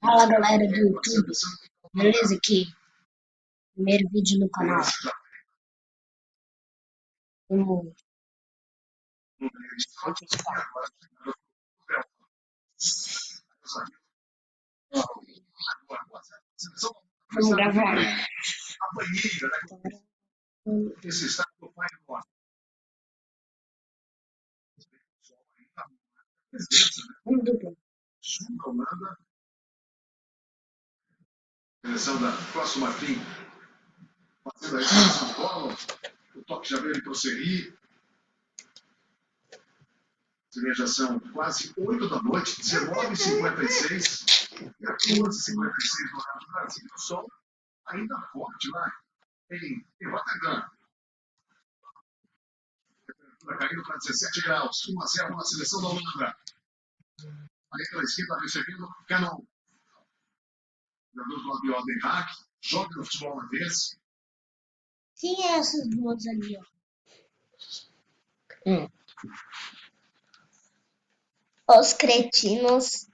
Fala galera do YouTube, beleza? Aqui, primeiro vídeo no canal. Vamos vamos gravar. Vamos duplo. Direção da Costa Martim, fazendo a extensão de bola, o toque já veio prosseguir. Já são quase 8 da noite, 19h56 e a 15h56 no horário do Brasil. O sol ainda forte lá em Rotterdam. Temperatura caindo para 17 graus, 1-0 na seleção da Holanda. Aí pela esquerda recebendo Canon. Jogador do Abiel Den Haag, joga no futebol holandês. Quem é essas duas ali, ó? Os cretinos.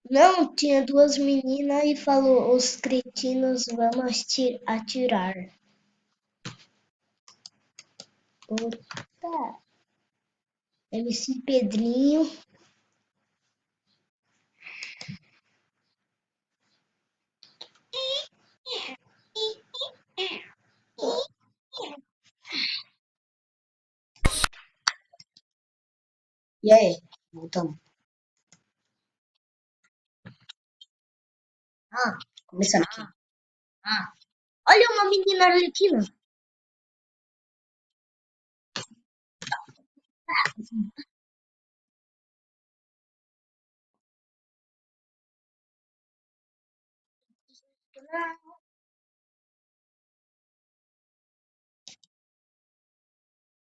Não, tinha duas meninas e falou: os cretinos vão atirar. Opa! MC Pedrinho. E aí? Voltamos. Começando aqui. Olha uma menina arlequina.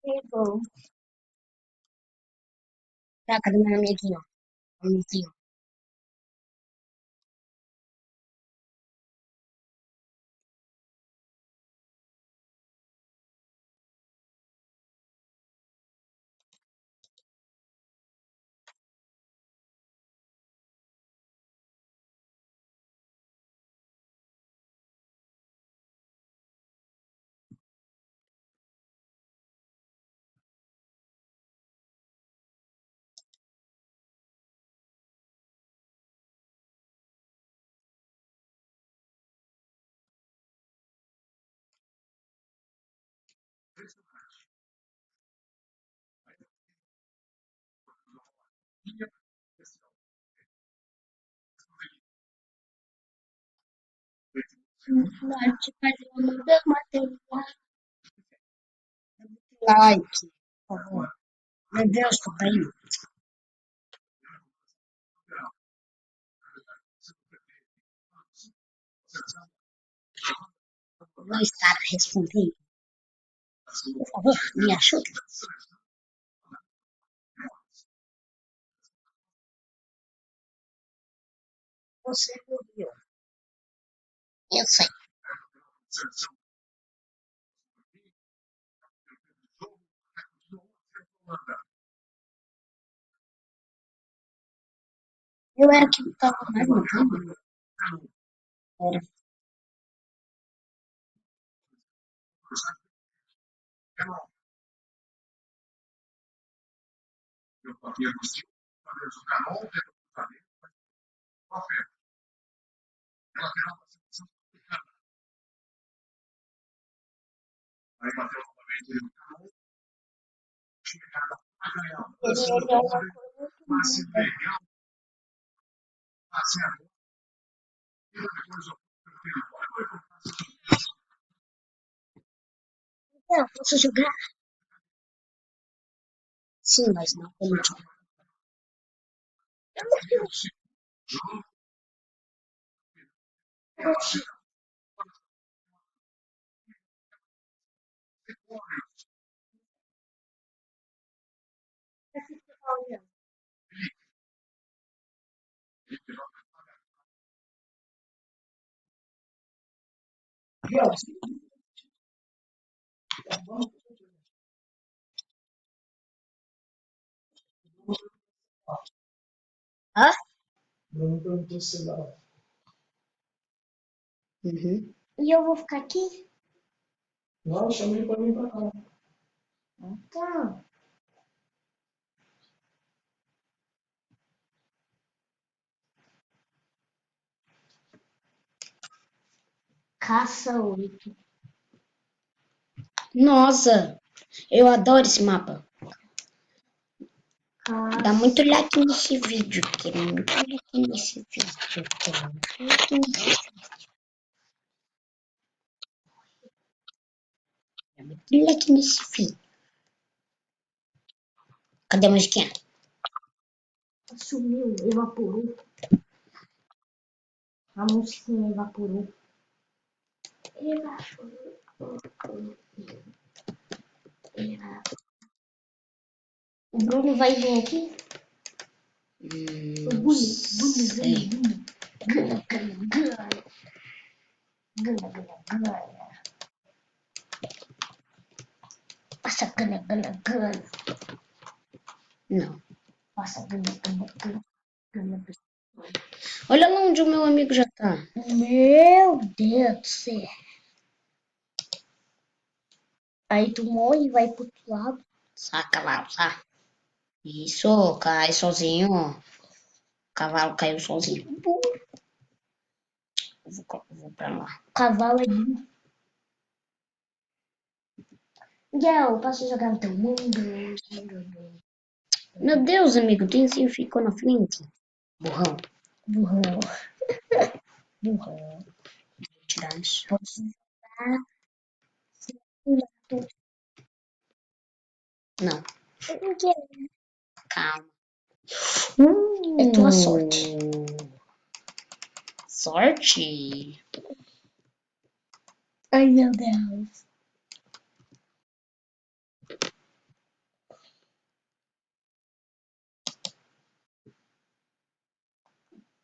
Pegou. Tá, cadê meu amiguinho? Amiguinho. Pode fazer uma material. Like, por favor. Meu Deus, tô caindo. Não está respondendo. Por favor, me ajude. Você ouviu? Eu sei. Eu era que estava mais no campo. Era. Ele é uma coisa muito linda. Eu posso jogar? Sim, mas não como jogo. Eu não sei. Hã? Bruno perguntou se dá. Uhum. E eu vou ficar aqui? Não, chama ele pra vir pra cá. Então. Caça 8. Nossa, eu adoro esse mapa. Caça. Dá muito like nesse vídeo. Quero muito like nesse vídeo. Quero muito like nesse vídeo. Dá muito like nesse vídeo. Cadê a musiquinha? Sumiu, evaporou. A musiquinha evaporou. O Bruno vai vir aqui? O Não sei. Gana. Passa gana. Não. Passa gana. Olha lá onde o meu amigo já tá. Meu Deus do céu. Aí tu morre e vai pro outro lado. Sai, cavalo, sai. Isso, cai sozinho. O cavalo caiu sozinho. Vou pra lá. O cavalo é burro. Miguel, posso jogar no teu mundo? Meu Deus, amigo, tu assim ficou na frente. Burrão. Burrão. Vou tirar isso. Posso jogar? Não, Miguel. calma. É tua sorte. Sorte? Ai, meu Deus.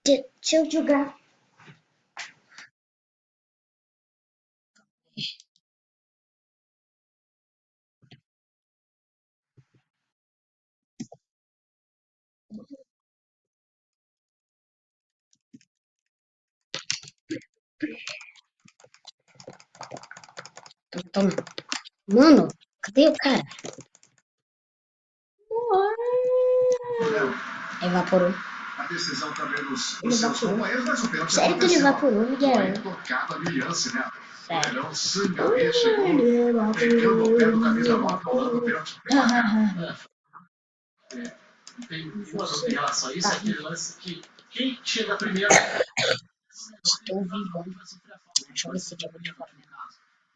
Deixa eu jogar. Toma. Mano, cadê o cara? Evaporou. A decisão também dos seus companheiros, mas o pênalti Sério que ele evaporou, Miguel? Foi tocada a brilhância, né? Sério. Leão Sangaré chegou pegando o pé do camisa 9, rolando o pênalti. Tem duas em relação a isso, aquele lance que quem chega primeiro Estou vivo. Deixa eu ver se eu vou te falar.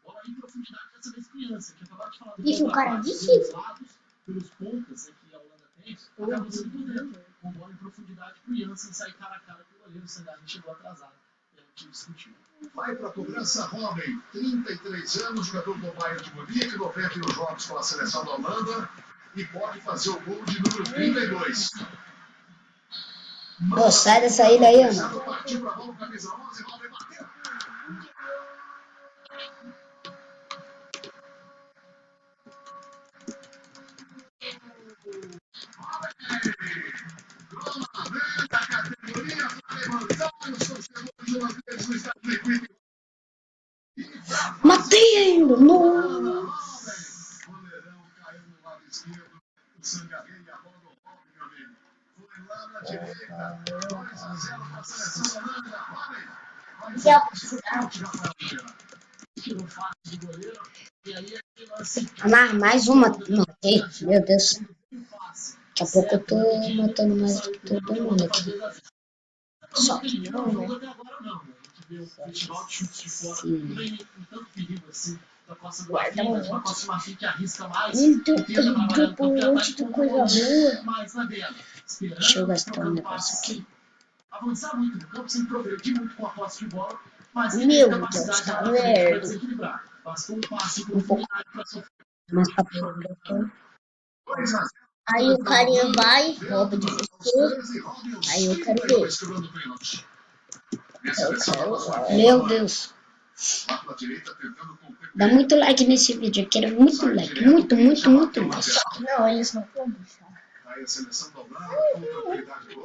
bola em profundidade dessa vez criança, que acabou de falar do Isso o cara pelos disse? lados, pelos pontas que a Holanda tem, acabou sendo por dentro. Com bola em profundidade pro Jansen sair cara a cara com o goleiro, o Sangaré chegou atrasado. E aí o time discutiu. Vai para a cobrança Robin, 33 anos, jogador do Bayern de Munique, 91 jogos com a seleção da Holanda e pode fazer o gol de número 32. Pô, sai dessa ilha aí, mano. Partiu para a bola, camisa 11, Robin bateu. Da categoria, vai levantar os torcedores holandeses no estado do Equip. Matei ainda. Não. O goleirão caiu no lado esquerdo, o Sangaré e a bola do Robin, meu amigo. Foi lá na direita, 2-0 para a seleção da Holanda. Robin, vai Tirou fácil de goleiro, e aí aquele lance Mais uma. Matei. Meu Deus. Daqui a pouco eu tô matando mais do que todo mundo aqui. Só que não, né? Até agora não. A gente vê o festival de chutes de fora, Sim. não vem com tanto perigo assim da Costa do Marfim, mas uma Costa do Marfim que arrisca mais, Então, que tenta trabalhar no campo de ataque de com coisa boa, boa. mas na dela. Deixa eu Esperando, gastar um trocando negócio passes, aqui. sem avançar muito no campo, sem progredir muito com a posse de bola, mas Meu tem Deus, capacidade tá para verde. desequilibrar. Bastou um passe com Um pouco. oportunidade para sofrer. Mais pra frente eu tô. 2-0. Aí o carinha vai, rouba de você. Aí eu quero ver. Meu Deus. Dá muito like nesse vídeo. Eu quero muito like. Muito like. Não, eles não vão deixar. Aí a seleção da Holanda com tranquilidade do gol.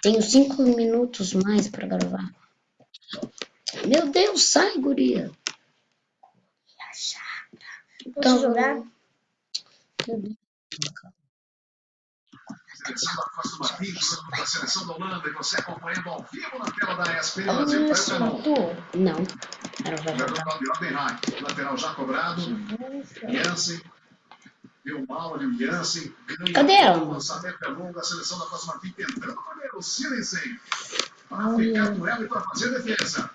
Tenho 5 minutos mais pra gravar. Meu Deus, sai, guria. Posso jogar? Seleção da Costa do Marfim, jogando para a seleção da Holanda, e você acompanhando ao vivo na tela da ESPN Brasil. Olha Foi o só, Canon. não. Era vai Jogador jogar. Claudio Oppenheim, lateral já cobrado. Jansen. Deu mal ali o Jansen. Cadê ela? O lançamento é longo, a seleção da Costa do Marfim tentando fazer o Silensen. Para ficar com ela e para fazer defesa.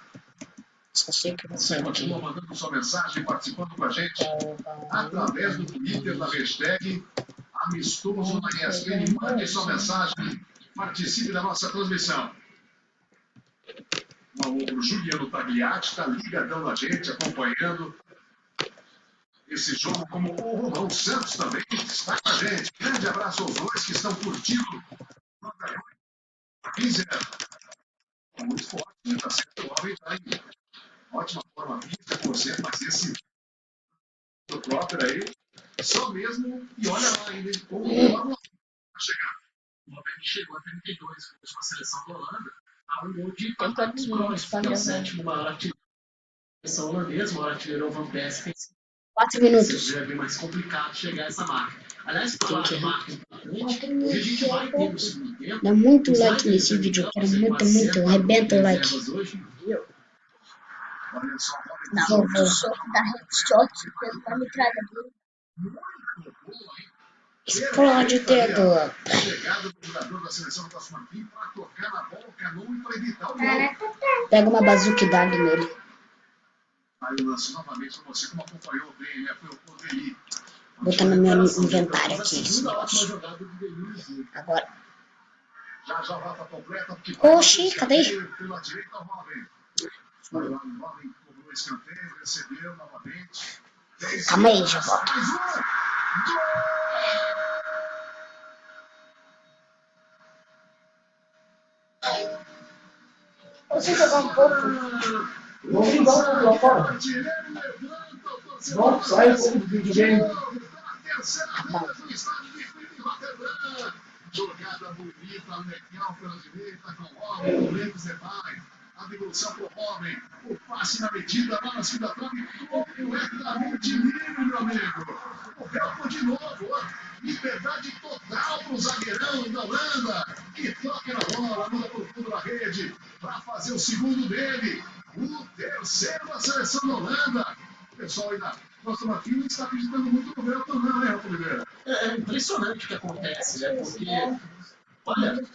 Só sei que Você você continua mandando sua mensagem, participando com a gente através do Twitter da hashtag Amistoso na ESPN. Mande sua mensagem, participe da nossa transmissão. O Juliano Tagliati está ligadão na gente, acompanhando esse jogo, como o Romão Santos também está com a gente. Grande abraço aos dois que estão curtindo. 15 muito forte, né? Tá certo, o homem está em ótima forma física, por exemplo, mas esse do próprio aí, só mesmo, e olha lá ainda, como forma a chegar. O Robert chegou a 32 gols com a seleção da Holanda, a um gol de Tem quantos minutos pra que é o gravar? sétimo maior artilheiro da seleção holandesa, o maior artilheiro é o Van Persie, tem 4 minutos. é bem mais complicado chegar a essa marca. Aliás, falar que de marca importante, hoje a gente vai ter no segundo tempo. Dá muito os like Snyder nesse vídeo. Eu quero muito, Marcelo, muito. Arrebenta o like. reservas hoje. Olha só, Não, Solta o soco da headshot pela metralhadora. Explode o dedo. chegada do jogador da seleção do Costa do Marfim para tocar na bola, o Canon e para evitar o gol. Pega uma bazuca e dá nele. Aí o lance novamente para você, como acompanhou bem, né? Foi o Podeli. Botar no meu inventário aqui esse Segunda ótima negócio. jogada do Denilson. Agora. Já a volta completa, porque Oxi, cadê? pela direita o Robin. Vai lá, o Robin cobrou o escanteio, recebeu novamente. Calma aí, já volto. Mais um! Posso jogar um pouco? Não, sai um pouco do videogame. Jogada bonita, legal pela direita, com o Robin, o Lemos Depay. A devolução pro Robin, o passe na medida lá na segunda trave, completamente livre, meu amigo. O campo de novo, ó. Liberdade total pro zagueirão da Holanda. E toca na bola, manda pro fundo da rede, para fazer o segundo dele. O terceiro da seleção da Holanda. O pessoal aí da Costa do Marfim não está acreditando muito no Velton, não, né, Rafa Oliveira? É impressionante o que acontece, né? Porque, olha,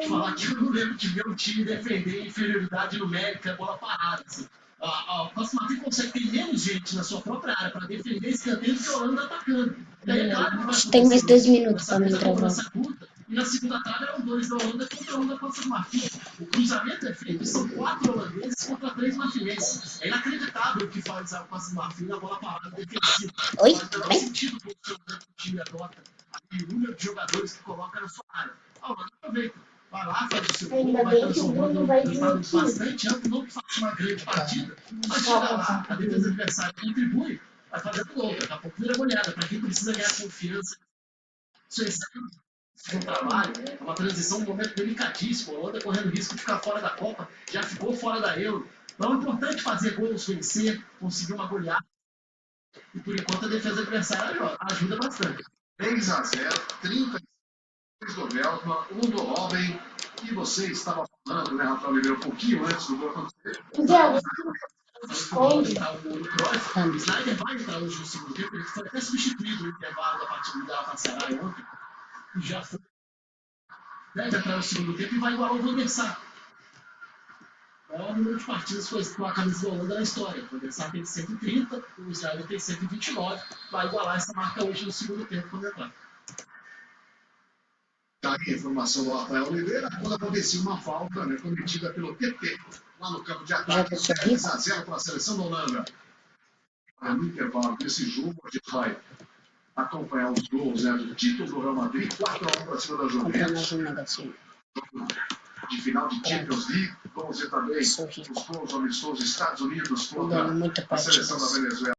falar que eu não lembro de ver um time defender inferioridade numérica, bola parada. Assim. A Costa do Marfim consegue ter menos gente na sua própria área para defender escanteio do que a Holanda atacando. E aí, é claro que vai Tem mais 2 acontecer minutos dessa pra vez mim a gravar. cobrança curta, e na segunda trave eram 2 da Holanda contra 1 da Costa do Marfim. O cruzamento é feito e são 4 holandeses contra 3 marfinenses. É inacreditável o que faz a Costa do Marfim na bola parada defensiva. Oi, Faz o tudo menor bem? sentido o posicionamento que o time adota e o número de jogadores que coloca na sua área. A Holanda aproveita. Vai lá, faz o seu gol, Ainda vai bem que o transformando Bruno um vai resultado divertir. bastante amplo, não que faça uma grande partida, mas chega lá, a defesa adversária contribui, vai fazendo gol, daqui a pouco vira goleada. Para quem precisa ganhar confiança, isso é um trabalho, é uma transição, um momento delicadíssimo. A Holanda correndo risco de ficar fora da Copa, já ficou fora da Euro. Então é importante fazer gols, vencer, conseguir uma goleada. E por enquanto a defesa adversária ajuda bastante. 3-0, 30 do Veltman, 1 do Robin. E você estava falando, né, Rafael Oliveira, um pouquinho antes do gol acontecer. O Snyder vai entrar hoje no segundo tempo, ele foi até substituído no intervalo da partida da Galatasaray ontem, e já foi. Deve entrar no segundo tempo e vai igualar o Van der Sar. O maior número de partidas foi com a camisa da Holanda na história. O Van der Sar tem 130, o Snyder tem 129, vai igualar essa marca hoje no segundo tempo quando entrar. Tá aí a informação do Rafael Oliveira, quando acontecia uma falta, né, cometida pelo TT, lá no campo de ataque, 3-0 para a seleção da Holanda. No intervalo desse jogo, a gente vai acompanhar os gols, né, do título do Real Madrid, 4-1 para cima da Juventus. De final de Champions League, vamos ver também os gols amistosos Estados Unidos contra a seleção da Venezuela.